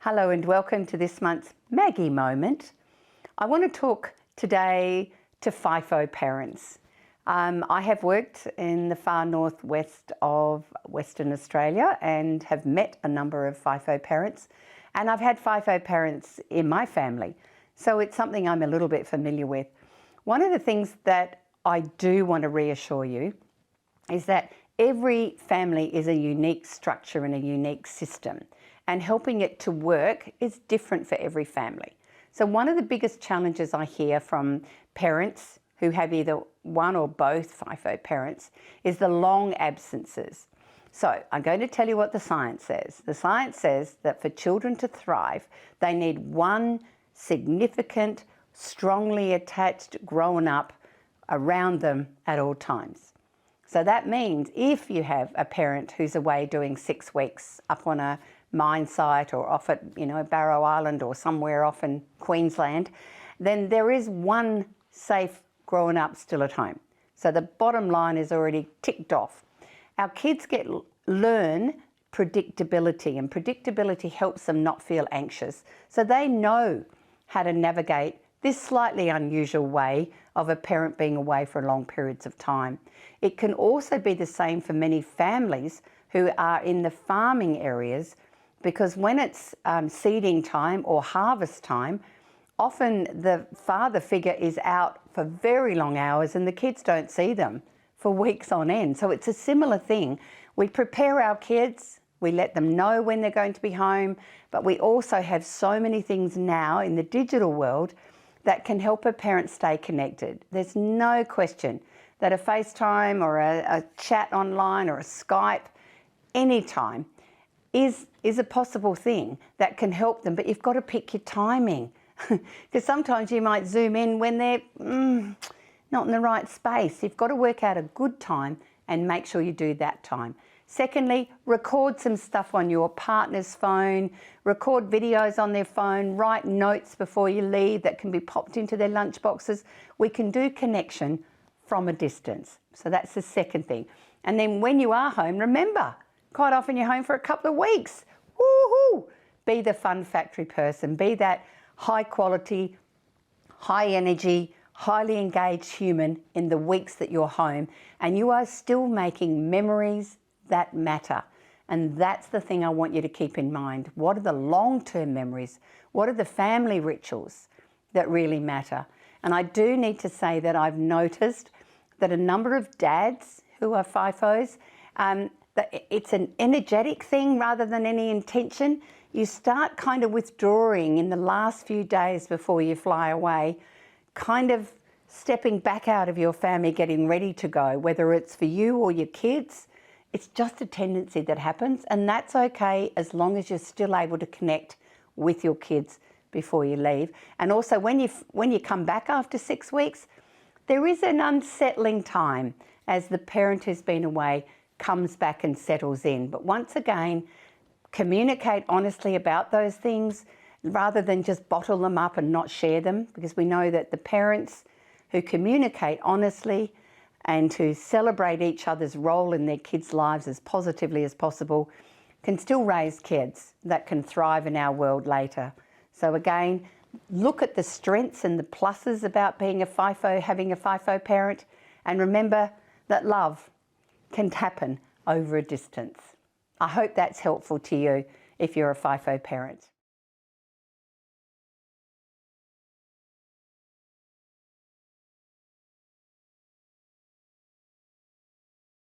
Hello and welcome to this month's Maggie Moment. I want to talk today to FIFO parents. I have worked in the far northwest of Western Australia and have met a number of FIFO parents, and I've had FIFO parents in my family, so it's something I'm a little bit familiar with. One of the things that I do want to reassure you is that every family is a unique structure and a unique system, and helping it to work is different for every family. So one of the biggest challenges I hear from parents who have either one or both FIFO parents is the long absences. So I'm going to tell you what the science says. The science says that for children to thrive, they need one significant, strongly attached grown-up around them at all times. So that means if you have a parent who's away doing 6 weeks up on a mine site or off at Barrow Island or somewhere off in Queensland, then there is one safe grown up still at home. So the bottom line is already ticked off. Our kids learn predictability, and predictability helps them not feel anxious. So they know how to navigate this slightly unusual way of a parent being away for long periods of time. It can also be the same for many families who are in the farming areas, because when it's seeding time or harvest time, often the father figure is out for very long hours and the kids don't see them for weeks on end. So it's a similar thing. We prepare our kids, we let them know when they're going to be home, but we also have so many things now in the digital world that can help a parent stay connected. There's no question that a FaceTime or a chat online or a Skype anytime is a possible thing that can help them, but you've got to pick your timing. Because sometimes you might zoom in when they're not in the right space. You've got to work out a good time and make sure you do that time. Secondly, record some stuff on your partner's phone, record videos on their phone, write notes before you leave that can be popped into their lunch boxes. We can do connection from a distance. So that's the second thing. And then when you are home, remember, quite often you're home for a couple of weeks. Woohoo! Be the fun factory person. Be that high quality, high energy, highly engaged human in the weeks that you're home, and you are still making memories that matter. And that's the thing I want you to keep in mind. What are the long-term memories? What are the family rituals that really matter? And I do need to say that I've noticed that a number of dads who are FIFOs, that it's an energetic thing rather than any intention. You start kind of withdrawing in the last few days before you fly away, kind of stepping back out of your family, getting ready to go, whether it's for you or your kids. It's just a tendency that happens, and that's okay as long as you're still able to connect with your kids before you leave. And also when you come back after 6 weeks, there is an unsettling time as the parent who's been away comes back and settles in. But once again, communicate honestly about those things rather than just bottle them up and not share them, because we know that the parents who communicate honestly and who celebrate each other's role in their kids' lives as positively as possible can still raise kids that can thrive in our world later. So again, look at the strengths and the pluses about being a FIFO, having a FIFO parent, and remember that love can happen over a distance. I hope that's helpful to you if you're a FIFO parent.